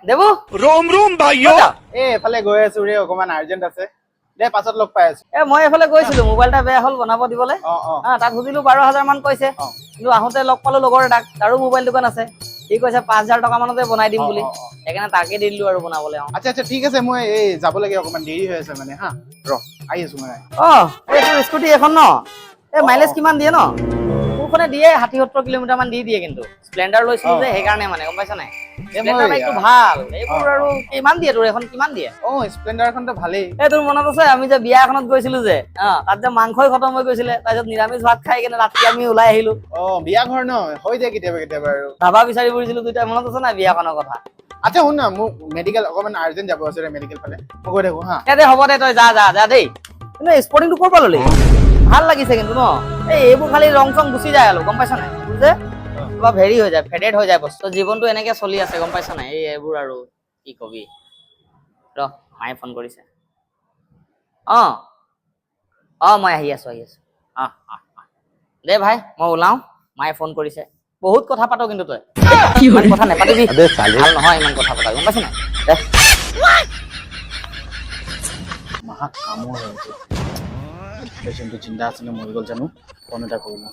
দেবু रोम रोम भाइयों এফালে গৈ আছো ৰে অকমান আৰ্জেন্ট আছে দে পাছত লগ পাই আছো মই এফালে গৈছিলো মোবাইল এটা বেয়া হ'ল বনাব দিবলৈ অ তাক বুজিলো 12,000 মান কৈছে কিন্তু আহোতে লগ পালো লগৰ এটাক তাৰো মোবাইল দোকান আছে সি কৈছে 5,000 টকা মানতে বনাই দিম বুলি সেইকাৰণে তাকে দি দিলো আৰু বনাবলৈ আচ্ছা ঠিক আছে মই এই যাব লাগে অকমান দেৰি হৈ আছে মানে হা ৰ আহি আছো মই এই তোৰ স্কুটি এখন ন এই মাইলেজ কিমান দিয়ে ন মোৰখনে দিয়ে 60-70 কিলোমিটাৰ মান দিয়ে কিন্তু স্প্লেণ্ডাৰ লৈছিলো যে সেইকাৰণে মানে গম পাইছ নাই স্প্লেণ্ডাৰ বাইকটো ভাল এইবোৰ আৰু কিমান দিয়ে তোৰ এখন কিমান দিয়ে স্প্লেণ্ডাৰখনটো ভালেই এই তোৰ মনত আছে আমি যে বিয়া এখনত গৈছিলো যে তাত যে মাংসই খতম হৈ গৈছিলে তাৰপিছত নিৰামিষ ভাত খাই কেনে ৰাতি আমি ওলাই আহিলো বিয়া ঘৰ ন হৈ যায় কেতিয়াবা কেতিয়াবা আৰু ধাবা বিচাৰি ফুৰিছিলো দুইটা মনত আছে নাই বিয়াখনৰ কথা আচ্ছা শুন না মোক মেডিকেল অকমান আৰ্জেন্ট যাব আছে মেডিকেল ফালে মই গৈ থাকো হা দে হ'ব দে তই যা দেই কিন্তু স্পৰ্টিংটো ক'ৰ পৰা ল'লি ভাল লাগিছে কিন্তু ন এইবোৰ খালি ৰং চং গুচি যায় আৰু গম পাইছ নাই যে অলপ হেৰি হৈ যায় ফেডেড হৈ যায় বস্তু জীৱনটো এনেকে চলি আছে গম পাইছ নাই এইবোৰ আৰু কি কবি ৰ মায়ে ফোন কৰিছে মই আহি আছো দে ভাই মই ওলাও মায়ে ফোন কৰিছে বহুত কথা পাতো কিন্তু তই ইমান কথা নেপাতিবি ভাল নহয় ইমান কথা পতা গম পাইছ নাই দে মাহা কামৰ হৈছে পেচেণ্টটো চিন্তা আছিলে মৰি গ'ল জানো ফোন এটা কৰিলোঁ